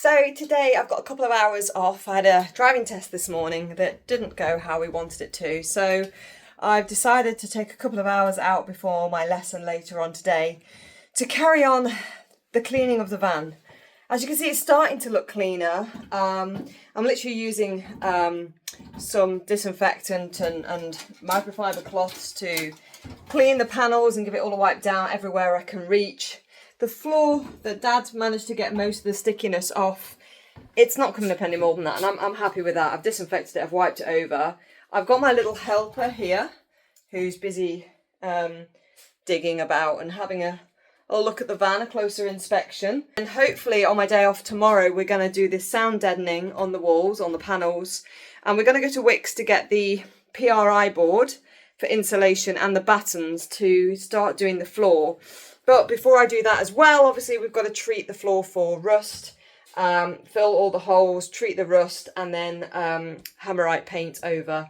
So today I've got a couple of hours off. I had a driving test this morning that didn't go how we wanted it to. So I've decided to take a couple of hours out before my lesson later on today to carry on the cleaning of the van. As you can see, it's starting to look cleaner. I'm literally using some disinfectant and microfiber cloths to clean the panels and give it all a wipe down everywhere I can reach. The floor that Dad's managed to get most of the stickiness off, it's not coming up any more than that, and I'm happy with that. I've disinfected it, I've wiped it over. I've got my little helper here who's busy digging about and having a look at the van, a closer inspection. And hopefully on my day off tomorrow, we're going to do this sound deadening on the walls, on the panels, and we're going to go to Wickes to get the PRI board for insulation and the battens to start doing the floor. But before I do that as well, obviously we've got to treat the floor for rust, fill all the holes, treat the rust, and then hammerite paint over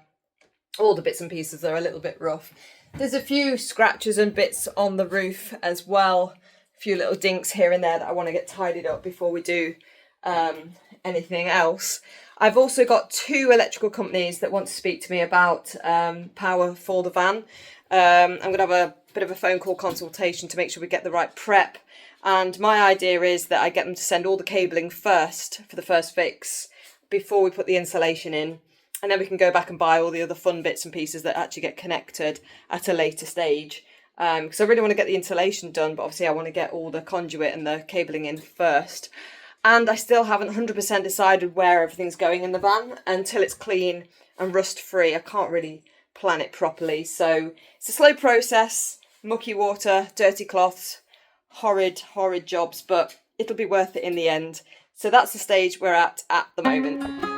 all the bits and pieces that are a little bit rough. There's a few scratches and bits on the roof as well, a few little dinks here and there that I want to get tidied up before we do anything else. I've also got two electrical companies that want to speak to me about power for the van. I'm going to have a bit of a phone call consultation to make sure we get the right prep. And my idea is that I get them to send all the cabling first for the first fix before we put the insulation in. And then we can go back and buy all the other fun bits and pieces that actually get connected at a later stage. Because I really want to get the insulation done, but obviously I want to get all the conduit and the cabling in first. And I still haven't 100% decided where everything's going in the van until it's clean and rust free. I can't really plan it properly. So it's a slow process, mucky water, dirty cloths, horrid jobs, but it'll be worth it in the end. So that's the stage we're at the moment.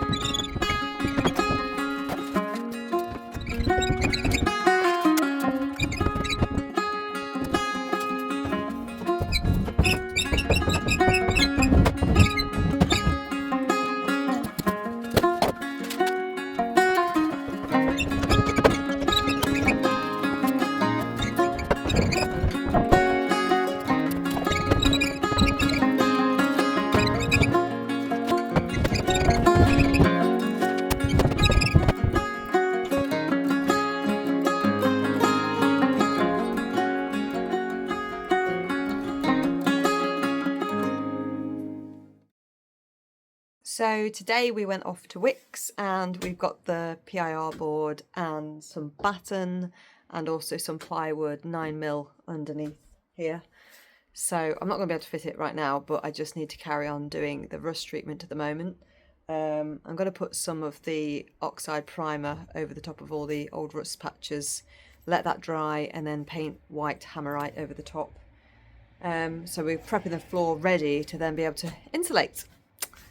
So today we went off to Wickes and we've got the PIR board and some batten and also some plywood 9mm underneath here. So I'm not going to be able to fit it right now, but I just need to carry on doing the rust treatment at the moment. I'm going to put some of the oxide primer over the top of all the old rust patches, let that dry, and then paint white hammerite over the top. So we're prepping the floor ready to then be able to insulate.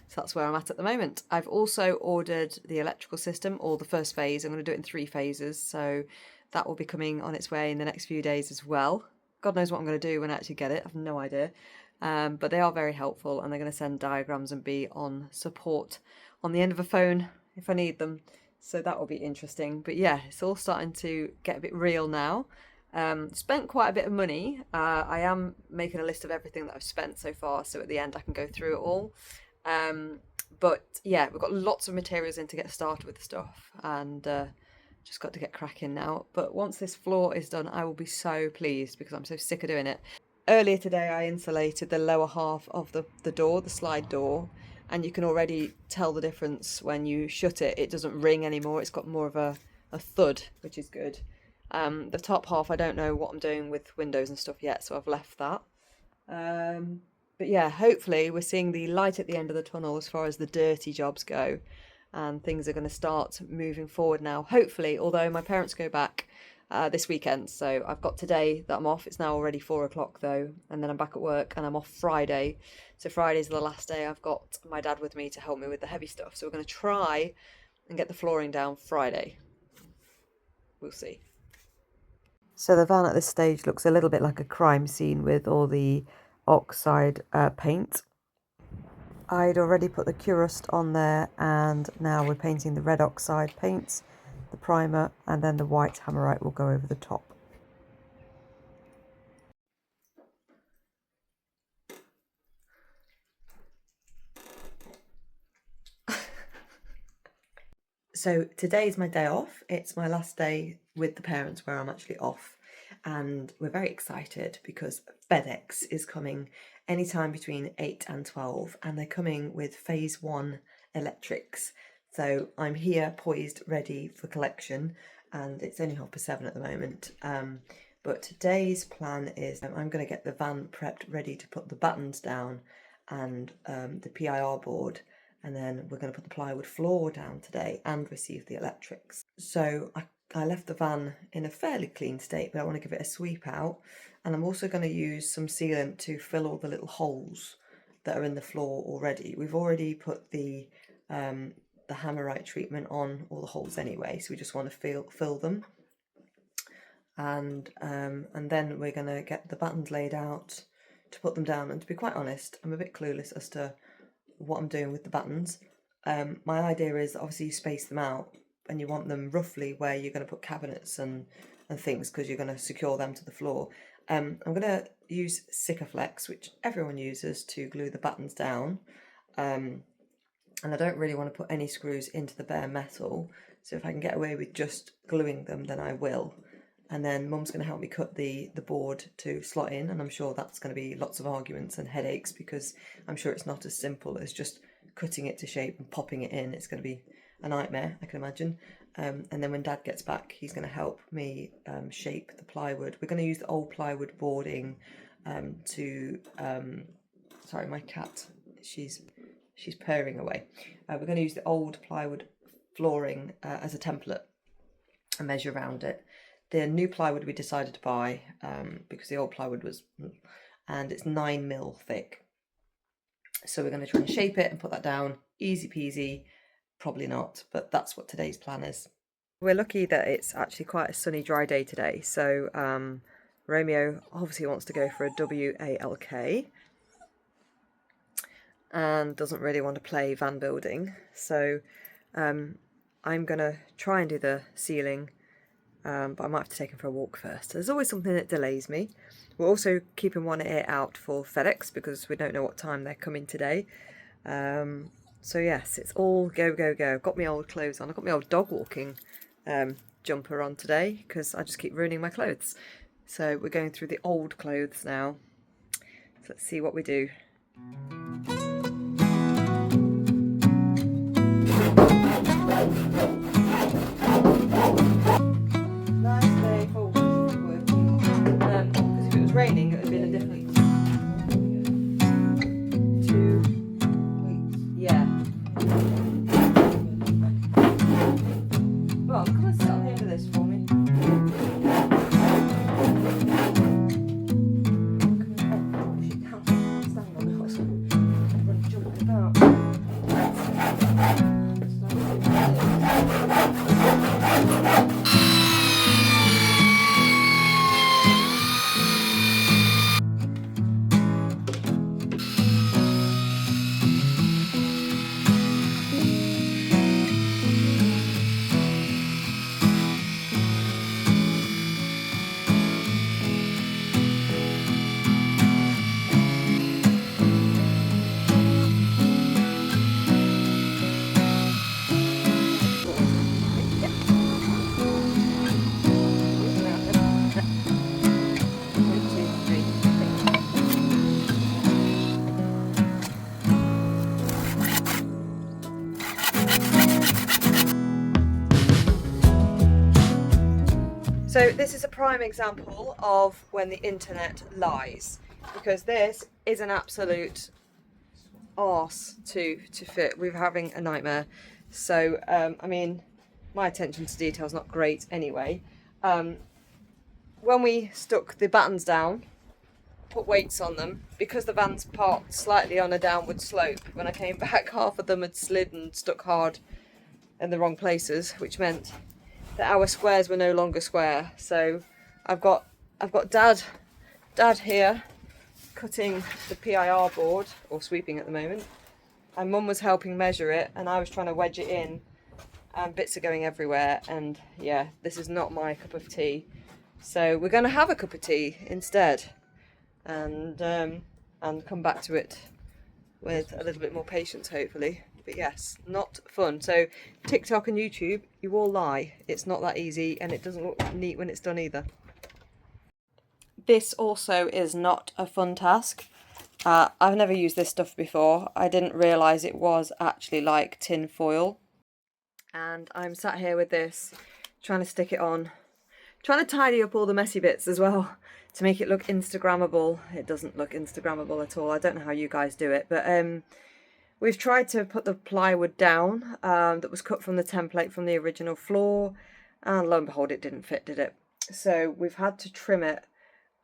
So that's where I'm at the moment. I've also ordered the electrical system, or the first phase. I'm going to do it in 3 phases, so that will be coming on its way in the next few days as well. God knows what I'm going to do when I actually get it. I have no idea. But they are very helpful, and they're going to send diagrams and be on support on the end of a phone if I need them. So that will be interesting. But yeah, it's all starting to get a bit real now. Spent quite a bit of money. I am making a list of everything that I've spent so far, so at the end I can go through it all. But yeah, we've got lots of materials in to get started with the stuff, and just got to get cracking now. But once this floor is done, I will be so pleased because I'm so sick of doing it. Earlier today I insulated the lower half of the door, the slide door, and you can already tell the difference when you shut it. It doesn't ring anymore, it's got more of a thud, which is good. The top half, I don't know what I'm doing with windows and stuff yet, so I've left that. But yeah, hopefully we're seeing the light at the end of the tunnel as far as the dirty jobs go, and things are going to start moving forward now, hopefully, although my parents go back this weekend, so I've got today that I'm off. It's now already 4 o'clock though, and then I'm back at work and I'm off Friday. So Friday's the last day I've got my dad with me to help me with the heavy stuff, so we're going to try and get the flooring down Friday. We'll see. So the van at this stage looks a little bit like a crime scene with all the oxide paint. I'd already put the Curust on there, and now we're painting the red oxide paints, the primer, and then the white hammerite will go over the top. So today is my day off. It's my last day with the parents where I'm actually off, and we're very excited because FedEx is coming anytime between 8 and 12, and they're coming with phase 1 electrics. So I'm here poised ready for collection, and it's only 7:30 at the moment. But today's plan is I'm going to get the van prepped ready to put the battens down and the PIR board, and then we're going to put the plywood floor down today and receive the electrics. So I left the van in a fairly clean state, but I want to give it a sweep out, and I'm also going to use some sealant to fill all the little holes that are in the floor already. We've already put the hammerite treatment on all the holes anyway, so we just want to fill them. And then we're going to get the battens laid out to put them down. And to be quite honest, I'm a bit clueless as to what I'm doing with the battens. My idea is obviously you space them out and you want them roughly where you're going to put cabinets and things, because you're going to secure them to the floor. I'm going to use Sikaflex, which everyone uses, to glue the battens down. And I don't really want to put any screws into the bare metal, so if I can get away with just gluing them, then I will. And then Mum's going to help me cut the board to slot in, and I'm sure that's going to be lots of arguments and headaches, because I'm sure it's not as simple as just cutting it to shape and popping it in. It's going to be a nightmare, I can imagine. And then when Dad gets back, he's going to help me shape the plywood. We're going to use the old plywood boarding sorry, my cat, she's purring away. We're going to use the old plywood flooring as a template and measure around it. The new plywood we decided to buy, because the old plywood was, and it's 9mm thick. So we're going to try and shape it and put that down. Easy peasy, probably not, but that's what today's plan is. We're lucky that it's actually quite a sunny, dry day today. So Romeo obviously wants to go for a WALK and doesn't really want to play van building. So I'm going to try and do the ceiling, but I might have to take him for a walk first. There's always something that delays me. We're also keeping one ear out for FedEx because we don't know what time they're coming today. So yes, it's all go, go, go. I've got my old clothes on. I've got my old dog walking jumper on today because I just keep ruining my clothes. So we're going through the old clothes now. So let's see what we do. Nice day for working. Because if it was raining, it would have been a different 2 weeks. Yeah. Well, come and sit on the end of this for me. Stand on it, run jumping about. So this is a prime example of when the internet lies, because this is an absolute arse to fit. We're having a nightmare. So I mean, my attention to detail is not great anyway. When we stuck the battens down, put weights on them, because the van's parked slightly on a downward slope, when I came back, half of them had slid and stuck hard in the wrong places, which meant that our squares were no longer square. So I've got Dad here cutting the PIR board, or sweeping at the moment, and Mum was helping measure it, and I was trying to wedge it in, and bits are going everywhere. And yeah, this is not my cup of tea. So we're going to have a cup of tea instead, and come back to it with a little bit more patience, hopefully. But yes, not fun. So TikTok and YouTube, you all lie. It's not that easy, and it doesn't look neat when it's done either. This also is not a fun task. I've never used this stuff before. I didn't realise it was actually like tin foil. And I'm sat here with this, trying to stick it on, trying to tidy up all the messy bits as well to make it look Instagrammable. It doesn't look Instagrammable at all. I don't know how you guys do it, but we've tried to put the plywood down that was cut from the template from the original floor, and lo and behold, it didn't fit, did it? So we've had to trim it,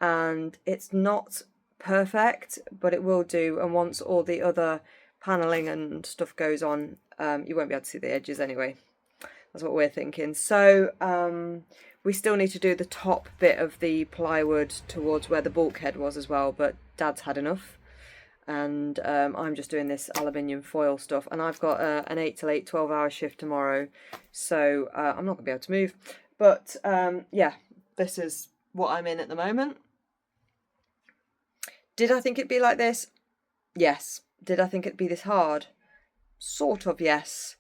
and it's not perfect, but it will do. And once all the other paneling and stuff goes on, you won't be able to see the edges anyway. That's what we're thinking. So we still need to do the top bit of the plywood towards where the bulkhead was as well, but Dad's had enough. And I'm just doing this aluminium foil stuff, and I've got an 8 till 8 12-hour shift tomorrow, so I'm not going to be able to move. But yeah, this is what I'm in at the moment. Did I think it'd be like this? Yes. Did I think it'd be this hard? Sort of, yes.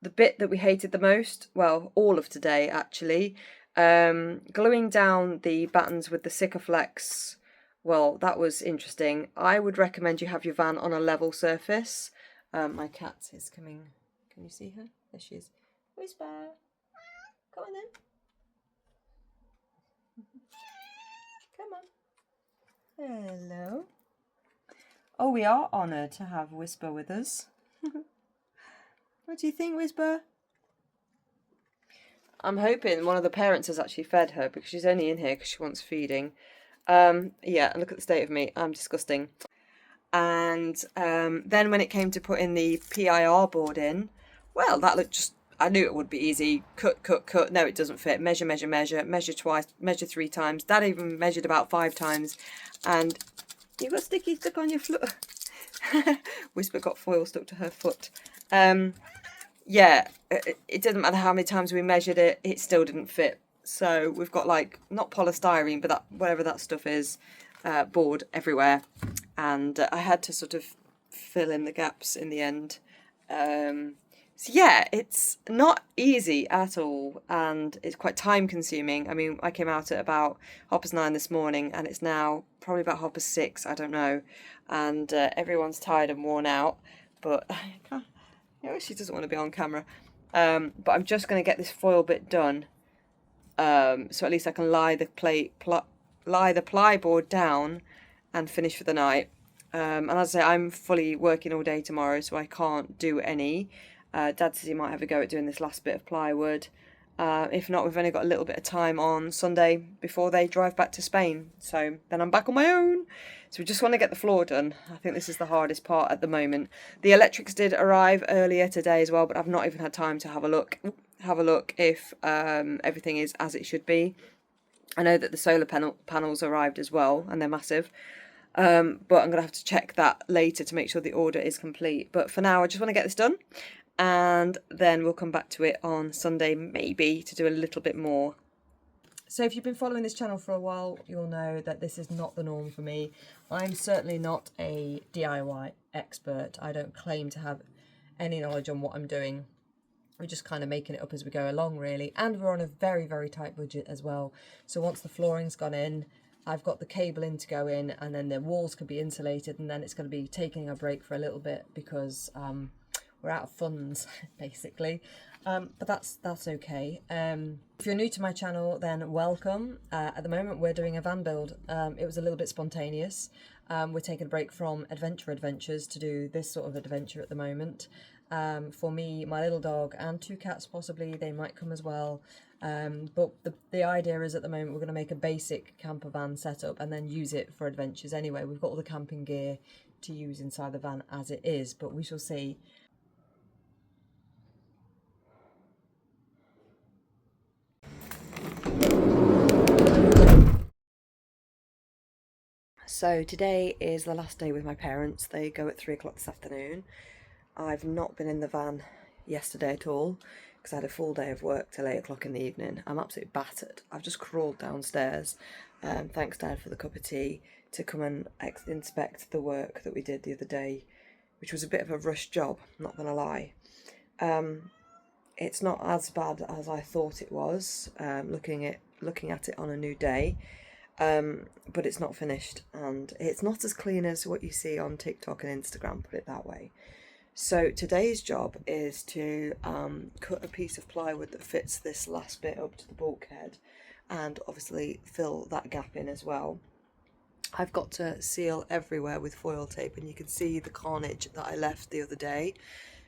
The bit that we hated the most, well, all of today actually, gluing down the battens with the Sikaflex, well, that was interesting. I would recommend you have your van on a level surface. My cat is coming. Can you see her? There she is. Whisper. Come on then. Come on. Hello. Oh, we are honoured to have Whisper with us. What do you think, Whisper? I'm hoping one of the parents has actually fed her, because she's only in here because she wants feeding. Yeah, and look at the state of me. I'm disgusting. And then when it came to putting the PIR board in, well, that looked just, I knew it would be easy. Cut, cut, cut. No, it doesn't fit. Measure, measure, measure. Measure twice. Measure 3 times. Dad even measured about 5 times. And you got sticky stuck on your foot. Whisper got foil stuck to her foot. Yeah, it didn't matter how many times we measured it, it still didn't fit. So we've got, like, not polystyrene, but that, whatever that stuff is, board everywhere. And I had to sort of fill in the gaps in the end. So yeah, it's not easy at all, and it's quite time consuming. I mean, I came out at about 9:30 this morning, and it's now probably about 6:30, I don't know. And everyone's tired and worn out, but she doesn't want to be on camera. But I'm just going to get this foil bit done, so at least I can lie the plyboard down and finish for the night. And as I say, I'm fully working all day tomorrow, so I can't do any. Dad says he might have a go at doing this last bit of plywood. If not, we've only got a little bit of time on Sunday before they drive back to Spain. So then I'm back on my own. So we just want to get the floor done. I think this is the hardest part at the moment. The electrics did arrive earlier today as well, but I've not even had time to have a look if everything is as it should be. I know that the solar panels arrived as well, and they're massive. But I'm going to have to check that later to make sure the order is complete. But for now, I just want to get this done, and then we'll come back to it on Sunday, maybe, to do a little bit more. So if you've been following this channel for a while, you'll know that this is not the norm for me. I'm certainly not a DIY expert. I don't claim to have any knowledge on what I'm doing. We're just kind of making it up as we go along, really. And we're on a very, very tight budget as well. So once the flooring's gone in, I've got the cable in to go in, and then the walls can be insulated, and then it's going to be taking a break for a little bit because we're out of funds, basically. But that's okay. If you're new to my channel, then welcome. At the moment, we're doing a van build. It was a little bit spontaneous. We're taking a break from adventures to do this sort of adventure at the moment. For me, my little dog, and 2 cats possibly, they might come as well. But the idea is at the moment we're going to make a basic camper van setup and then use it for adventures anyway. We've got all the camping gear to use inside the van as it is, but we shall see. So today is the last day with my parents. They go at 3 o'clock this afternoon. I've not been in the van yesterday at all because I had a full day of work till 8 o'clock in the evening. I'm absolutely battered. I've just crawled downstairs, thanks Dad for the cup of tea, to come and inspect the work that we did the other day which was a bit of a rushed job, not gonna lie. It's not as bad as I thought it was, looking at it on a new day, but it's not finished, and it's not as clean as what you see on TikTok and Instagram, put it that way. So today's job is to cut a piece of plywood that fits this last bit up to the bulkhead, and obviously fill that gap in as well. I've got to seal everywhere with foil tape, and you can see the carnage that I left the other day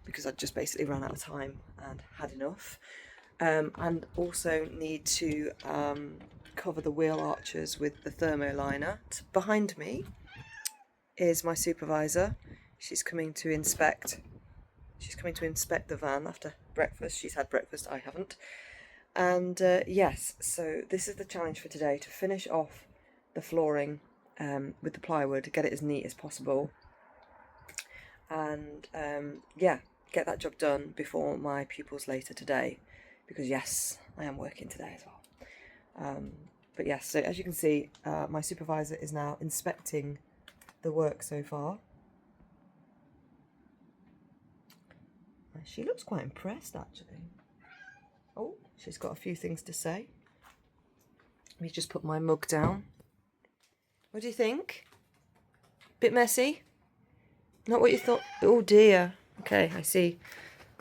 because I just basically ran out of time and had enough. And also need to cover the wheel arches with the thermoliner. Behind me is my supervisor. She's coming to inspect the van after breakfast. She's had breakfast, I haven't. And yes, so this is the challenge for today, to finish off the flooring with the plywood, get it as neat as possible, and yeah, get that job done before my pupils later today, because yes, I am working today as well. But yes, so as you can see, my supervisor is now inspecting the work so far. She looks quite impressed, actually. Oh, she's got a few things to say. Let me just put my mug down. What do you think? Bit messy? Not what you thought? Oh dear. Okay, I see.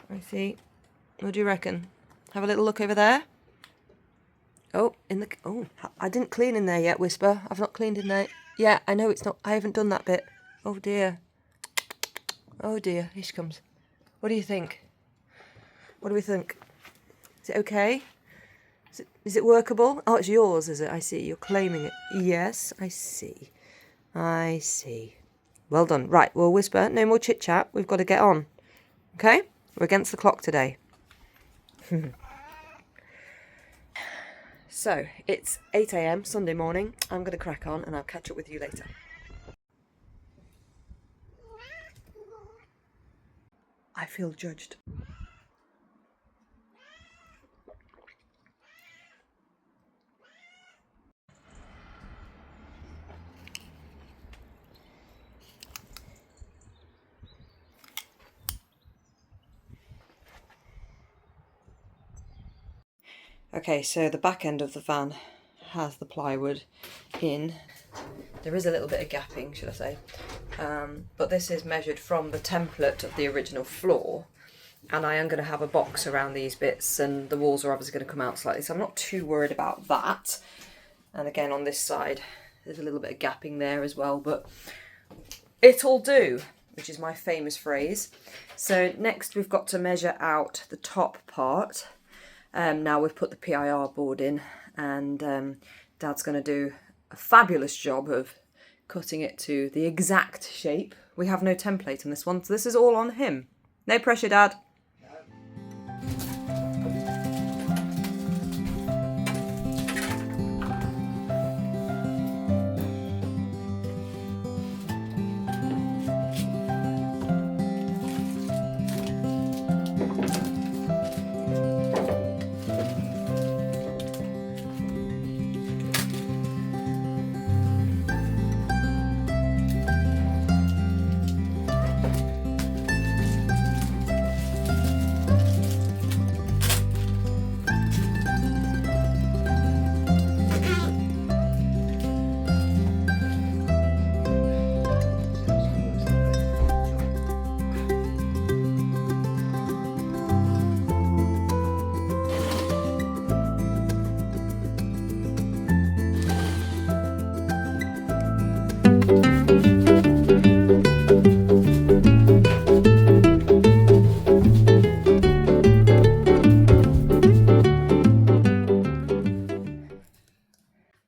What do you reckon? Have a little look over there. Oh, I didn't clean in there yet, Whisper. I've not cleaned in there. Yeah, I know it's not. I haven't done that bit. Oh dear. Oh dear. Here she comes. What do you think? What do we think? Is it okay? Is it workable? Oh, it's yours, is it? I see. You're claiming it. Yes, I see. I see. Well done. Right, well, Whisper, no more chit-chat. We've got to get on. Okay? We're against the clock today. So, it's 8 AM, Sunday morning. I'm going to crack on, and I'll catch up with you later. I feel judged. Okay, so the back end of the van has the plywood in. There is a little bit of gapping, should I say. But this is measured from the template of the original floor. And I am going to have a box around these bits, and the walls are obviously going to come out slightly. So I'm not too worried about that. And again, on this side, there's a little bit of gapping there as well. But it'll do, which is my famous phrase. So next we've got to measure out the top part. Now we've put the PIR board in, and Dad's going to do a fabulous job of cutting it to the exact shape. We have no template on this one, so this is all on him. No pressure, Dad.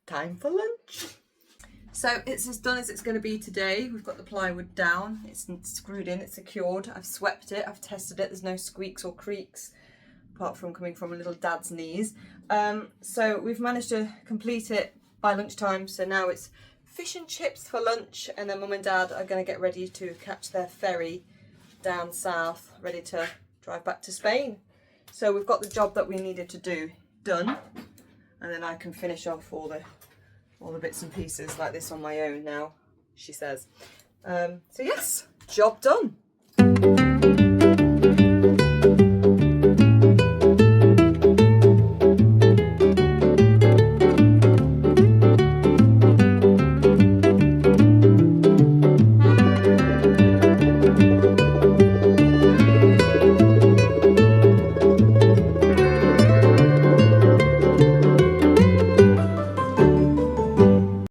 Time for lunch. So it's as done as it's going to be today. We've got the plywood down, it's screwed in, it's secured. I've swept it, I've tested it, there's no squeaks or creaks apart from coming from a little Dad's knees. So we've managed to complete it by lunchtime, so now it's fish and chips for lunch, and then Mum and Dad are going to get ready to catch their ferry down south, ready to drive back to Spain. So we've got the job that we needed to do done, and then I can finish off all the bits and pieces like this on my own now, she says. So yes, job done.